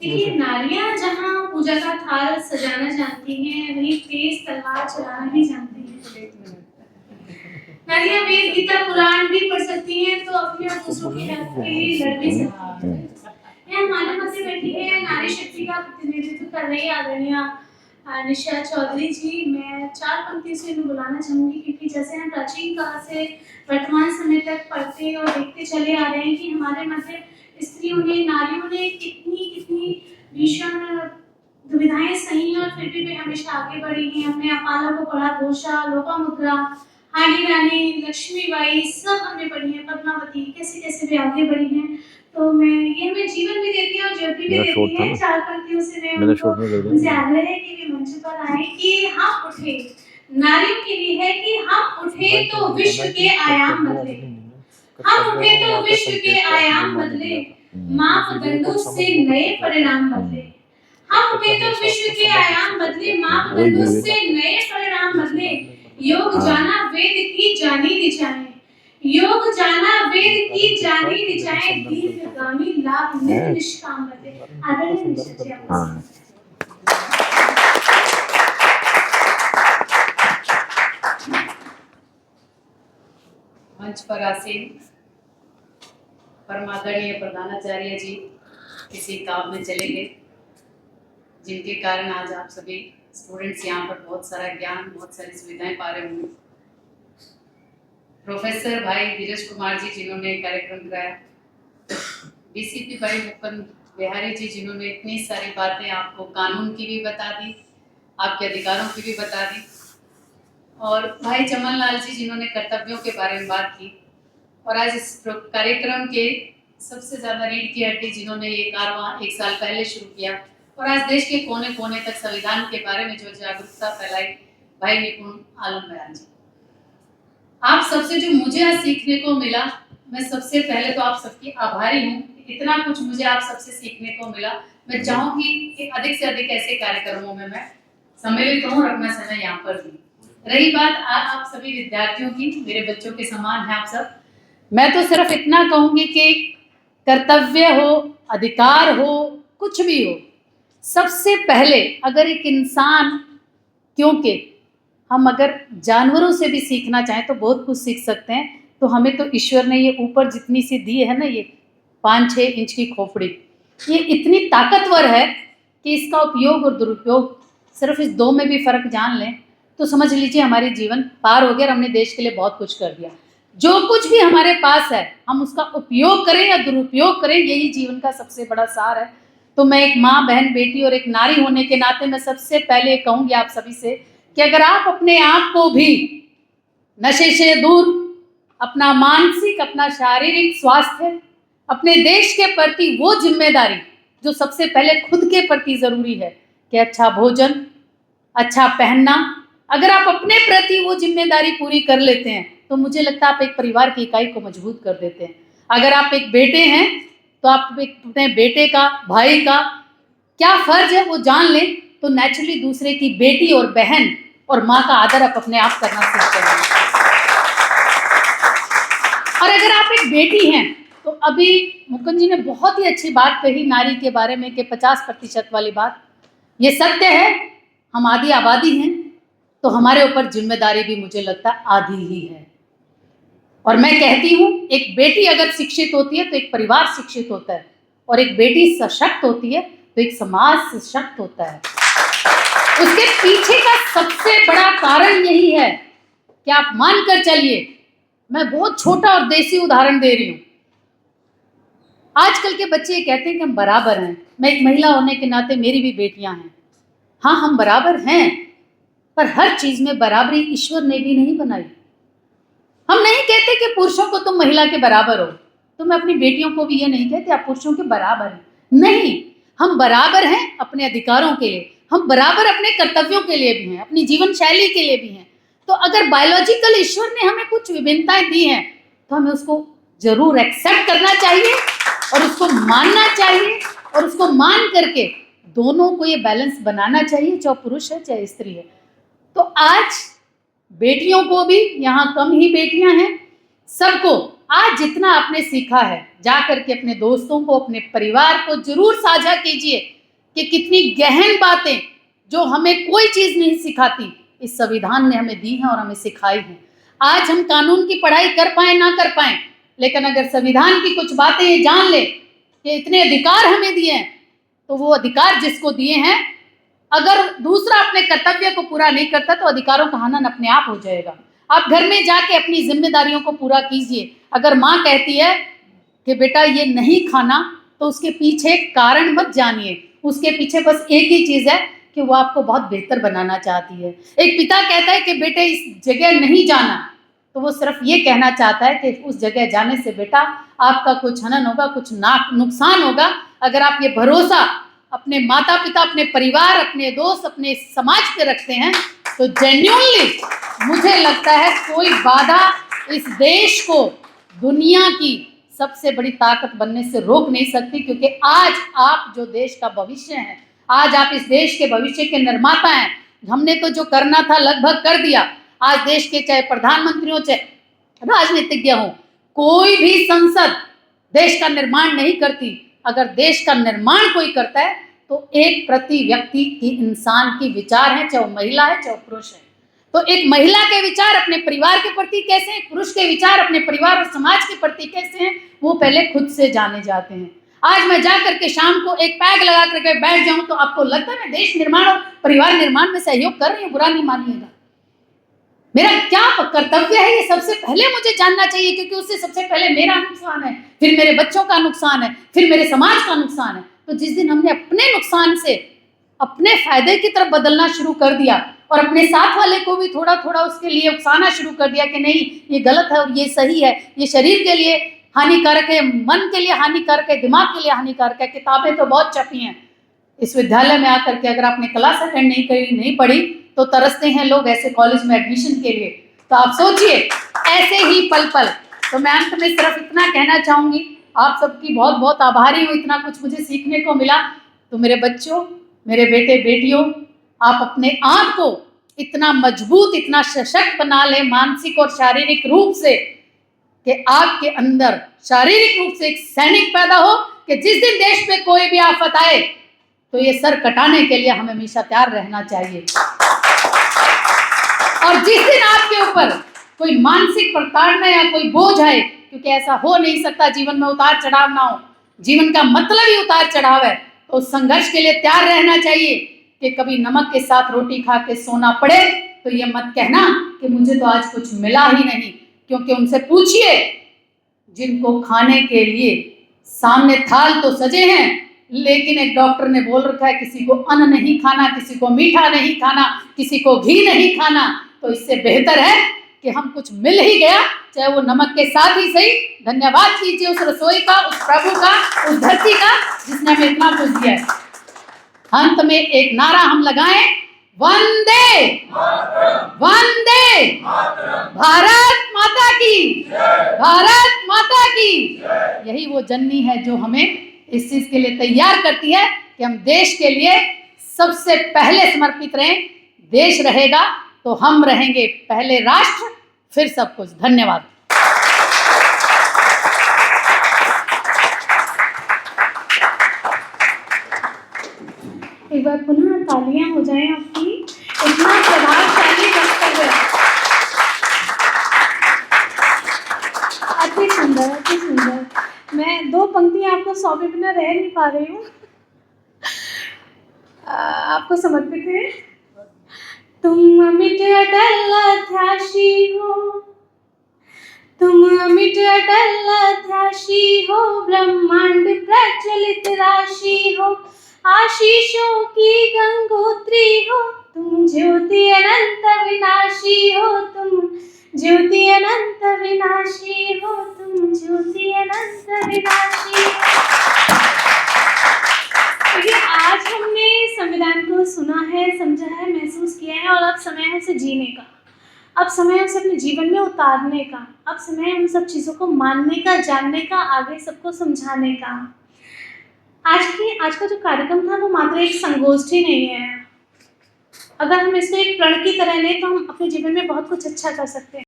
देखिए, नारियां जहाँ पूजा का थाल सजाना जानती हैं, वहीं तेज तलवार चलाना भी जानती हैं। नारियां वेद, गीता, पुराण भी पढ़ सकती हैं, तो अपने और दूसरों के हक के लिए लड़ भी सकती हैं। यहाँ हमारे मध्य बैठी है नारी शक्ति का प्रतिनिधित्व कर रही आदरणीय निशा चौधरी जी। मैं 4 पंक्तियों से इन्हें बुलाना चाहूंगी, क्योंकि जैसे हम प्राचीन काल से वर्तमान समय तक पढ़ते और देखते चले आ रहे हैं कि हमारे मध्य स्त्रियों ने, नारियों ने कितनी कितनी भीषण दुविधाएं सही और फिर भी वे हमेशा आगे बढ़ी हैं। हमने अपाला को पढ़ा, घोषा, लोपामुद्रा, हानी रानी, लक्ष्मीबाई सब हमने पढ़ी है, पद्मावती, कैसे कैसे वे आगे बढ़ी हैं। तो मैं ये हमें जीवन भी देती है और ज्योति भी देती है। 4 पंक्तियों से मैं उनसे आग्रह है कि वे मंच पर आए कि हम उठे। नारियों के लिए है कि हम उठे तो विश्व के आयाम बदले, हम उठे तो विश्व के आयाम बदले, मापदंडों से नए परिणाम बदले। हम उठे तो विश्व के आयाम बदले, मापदंडों से नए परिणाम बदले। योग जाना वेद की जानी दिशाएं, योग जाना वेद की जानी दिशाएं, दीर्घगामी लाभ नित्य निष्काम बदले। आदरणीय निशा जी, आप मंच पर आसीन परमादरणीय प्रधानाचार्य जी किसी काम में चले गए, जिनके कारण आज आप सभी स्टूडेंट्स यहाँ पर बहुत सारा ज्ञान, बहुत सारी सुविधाएं पा रहे होंगे। प्रोफेसर भाई धीरज कुमार जी जिन्होंने कार्यक्रम कराया, बीसीपी भाई मुकुंद बिहारी जी जिन्होंने इतनी सारी बातें आपको कानून की भी बता दी, आपके अधिकारों की भी बता दी, और भाई चमन लाल जी जिन्होंने कर्तव्यों के बारे में बात की, और आज इस कार्यक्रम के सबसे ज़्यादा रीढ़ की हड्डी जिन्होंने ये कारवां 1 साल पहले शुरू किया और आज देश के कोने कोने तक संविधान के बारे में जो जागरूकता फैलाई, भाई निपुण आलम बयान जी। आप सबसे जो मुझे आज सीखने को मिला, मैं सबसे पहले तो आप सबकी आभारी हूँ। इतना कुछ मुझे आप सबसे सीखने को मिला। मैं चाहूँगी कि अधिक से अधिक ऐसे कार्यक्रमों में मैं सम्मिलित हूँ और अपना समय यहाँ पर दूँ। रही बात आप सभी विद्यार्थियों की, मेरे बच्चों के समान है आप सब। मैं तो सिर्फ इतना कहूँगी कि कर्तव्य हो, अधिकार हो, कुछ भी हो, सबसे पहले अगर एक इंसान, क्योंकि हम अगर जानवरों से भी सीखना चाहें तो बहुत कुछ सीख सकते हैं, तो हमें तो ईश्वर ने ये ऊपर जितनी सी दी है ना, ये 5-6 इंच की खोपड़ी, ये इतनी ताकतवर है कि इसका उपयोग और दुरुपयोग सिर्फ इस 2 में भी फर्क जान लें तो समझ लीजिए हमारी जीवन पार हो गया, हमने देश के लिए बहुत कुछ कर दिया। जो कुछ भी हमारे पास है हम उसका उपयोग करें या दुरुपयोग करें, यही जीवन का सबसे बड़ा सार है। तो मैं एक माँ, बहन, बेटी और एक नारी होने के नाते मैं सबसे पहले कहूँगी आप सभी से कि अगर आप अपने आप को भी नशे से दूर, अपना मानसिक, अपना शारीरिक स्वास्थ्य, अपने देश के प्रति वो जिम्मेदारी जो सबसे पहले खुद के प्रति ज़रूरी है कि अच्छा भोजन, अच्छा पहनना, अगर आप अपने प्रति वो जिम्मेदारी पूरी कर लेते हैं तो मुझे लगता है आप एक परिवार की इकाई को मजबूत कर देते हैं। अगर आप एक बेटे हैं तो आप अपने बेटे का, भाई का क्या फर्ज है वो जान लें, तो नेचुरली दूसरे की बेटी और बहन और माँ का आदर आप अपने आप करना सीखते हैं। और अगर आप एक बेटी हैं तो अभी मुकुंद जी ने बहुत ही अच्छी बात कही नारी के बारे में कि 50% वाली बात, ये सत्य है। हम आधी आबादी हैं तो हमारे ऊपर जिम्मेदारी भी मुझे लगता है आधी ही है। और मैं कहती हूँ एक बेटी अगर शिक्षित होती है तो एक परिवार शिक्षित होता है, और एक बेटी सशक्त होती है तो एक समाज सशक्त होता है। उसके पीछे का सबसे बड़ा कारण यही है कि आप मानकर चलिए, मैं बहुत छोटा और देसी उदाहरण दे रही हूँ। आजकल के बच्चे कहते हैं कि हम बराबर हैं। मैं एक महिला होने के नाते मेरी भी बेटियां हैं। हाँ, हम बराबर हैं, पर हर चीज में बराबरी ईश्वर ने भी नहीं बनाई। हम नहीं कहते कि पुरुषों को तुम महिला के बराबर हो, तो मैं अपनी बेटियों को भी ये नहीं कहती आप पुरुषों के बराबर हैं। नहीं, हम बराबर हैं अपने अधिकारों के लिए, हम बराबर अपने कर्तव्यों के लिए भी हैं, अपनी जीवन शैली के लिए भी हैं। तो अगर बायोलॉजिकल ईश्वर ने हमें कुछ विभिन्नताएं दी हैं तो हमें उसको जरूर एक्सेप्ट करना चाहिए और उसको मानना चाहिए, और उसको मान करके दोनों को ये बैलेंस बनाना चाहिए, चाहे पुरुष है चाहे स्त्री है। तो आज बेटियों को भी, यहाँ कम ही बेटियां हैं, सबको आज जितना आपने सीखा है, जा करके अपने दोस्तों को, अपने परिवार को जरूर साझा कीजिए कि कितनी गहन बातें जो हमें कोई चीज़ नहीं सिखाती, इस संविधान ने हमें दी हैं और हमें सिखाई हैं। आज हम कानून की पढ़ाई कर पाए ना कर पाए, लेकिन अगर संविधान की कुछ बातें ये जान ले कि इतने अधिकार हमें दिए हैं, तो वो अधिकार जिसको दिए हैं, अगर दूसरा अपने कर्तव्य को पूरा नहीं करता तो अधिकारों का हनन अपने आप हो जाएगा। आप घर में जाके अपनी जिम्मेदारियों को पूरा कीजिए। अगर माँ कहती है कि बेटा ये नहीं खाना, तो उसके पीछे कारण मत जानिए, उसके पीछे बस एक ही चीज़ है कि वो आपको बहुत बेहतर बनाना चाहती है। एक पिता कहता है कि बेटे इस जगह नहीं जाना, तो वो सिर्फ ये कहना चाहता है कि उस जगह जाने से बेटा आपका कुछ हनन होगा, कुछ नुकसान होगा। अगर आप ये भरोसा अपने माता पिता, अपने परिवार, अपने दोस्त, अपने समाज पे रखते हैं, तो जेन्युइनली मुझे लगता है कोई बाधा इस देश को दुनिया की सबसे बड़ी ताकत बनने से रोक नहीं सकती, क्योंकि आज आप जो देश का भविष्य हैं, आज आप इस देश के भविष्य के निर्माता हैं। हमने तो जो करना था लगभग कर दिया। आज देश के चाहे प्रधानमंत्री हो, चाहे राजनीतिज्ञ हो, कोई भी संसद देश का निर्माण नहीं करती। अगर देश का निर्माण कोई करता है तो एक प्रति व्यक्ति की इंसान की विचार है, चाहे वो महिला है चाहे वो पुरुष है। तो एक महिला के विचार अपने परिवार के प्रति कैसे हैं, पुरुष के विचार अपने परिवार और समाज के प्रति कैसे हैं, वो पहले खुद से जाने जाते हैं। आज मैं जा करके शाम को एक पैग लगा करके बैठ जाऊं तो आपको लगता है मैं देश निर्माण और परिवार निर्माण में सहयोग कर रही हूँ, बुरा नहीं मानिएगा। मेरा क्या कर्तव्य है ये सबसे पहले मुझे जानना चाहिए, क्योंकि उससे सबसे पहले मेरा नुकसान है, फिर मेरे बच्चों का नुकसान है, फिर मेरे समाज का नुकसान है। तो जिस दिन हमने अपने नुकसान से अपने फायदे की तरफ बदलना शुरू कर दिया और अपने साथ वाले को भी थोड़ा थोड़ा उसके लिए उकसाना शुरू कर दिया कि नहीं ये गलत है और ये सही है, ये शरीर के लिए हानिकारक है, मन के लिए हानिकारक है, दिमाग के लिए हानिकारक है। किताबें तो बहुत छपी हैं, इस विद्यालय में आकर के अगर आपने क्लास अटेंड नहीं करी, नहीं पढ़ी, तो तरसते हैं लोग ऐसे कॉलेज में एडमिशन के लिए। तो आप सोचिए ऐसे ही पल पल। तो मैं अंत में सिर्फ इतना कहना चाहूँगी, आप सबकी बहुत बहुत आभारी हूँ, इतना कुछ मुझे सीखने को मिला। तो मेरे बच्चों, मेरे बेटे बेटियों, आप अपने आप को इतना मजबूत, इतना सशक्त बना लें मानसिक और शारीरिक रूप से, कि आपके अंदर शारीरिक रूप से एक सैनिक पैदा हो कि जिस दिन देश पे कोई भी आफत आए तो ये सर कटाने के लिए हमें हमेशा तैयार रहना चाहिए। और जिस दिन आपके ऊपर कोई मानसिक प्रताड़ना या कोई बोझ आए, क्योंकि ऐसा हो नहीं सकता जीवन में उतार चढ़ाव ना हो, जीवन का मतलब ही उतार चढ़ाव है, तो उस संघर्ष के लिए तैयार रहना चाहिए कि कभी नमक के साथ रोटी खा के सोना पड़े तो ये मत कहना कि मुझे तो आज कुछ मिला ही नहीं। क्योंकि उनसे पूछिए जिनको खाने के लिए सामने थाल तो सजे हैं, लेकिन एक डॉक्टर ने बोल रखा है किसी को अन्न नहीं खाना, किसी को मीठा नहीं खाना, किसी को घी नहीं खाना। तो इससे बेहतर है कि हम कुछ मिल ही गया, चाहे वो नमक के साथ ही सही। धन्यवाद कीजिए उस रसोई का, उस प्रभु का, उस धरती का जिसने हमें इतना कुछ दिया है। अंत में एक नारा हम लगाएं, वंदे वंदे भारत माता की, भारत माता की। यही वो जननी है जो हमें इस चीज के लिए तैयार करती है कि हम देश के लिए सबसे पहले समर्पित रहें। देश रहेगा तो हम रहेंगे, पहले राष्ट्र फिर सब कुछ। धन्यवाद। एक बार पुनः तालियां हो जाएं आपकी, इतना प्रभावशाली वक्तव्य, अति सुंदर, अति सुंदर। मैं दो पंक्तियां आपको सौंपे बिना रह नहीं पा रही हूँ। आपको समर्पित है। तुम अमिट अटल अध्यासी हो, तुम अमिट अटल अध्यासी हो, ब्रह्मांड प्रचलित राशि हो, आशीषों की गंगोत्री हो, तुम ज्योति अनंत विनाशी हो, तुम ज्योति अनंत विनाशी हो, तुम ज्योति अनंत विनाशी हो। देखिए आज हमने संविधान को सुना है, समझा है, महसूस किया है, और अब समय है उसे जीने का, अब समय है उसे अपने जीवन में उतारने का, अब समय है उन सब चीज़ों को मानने का, जानने का, आगे सबको समझाने का। आज का जो कार्यक्रम था वो मात्र एक संगोष्ठी नहीं है। अगर हम इसको एक प्रण की तरह लें तो हम अपने जीवन में बहुत कुछ अच्छा कर सकते हैं।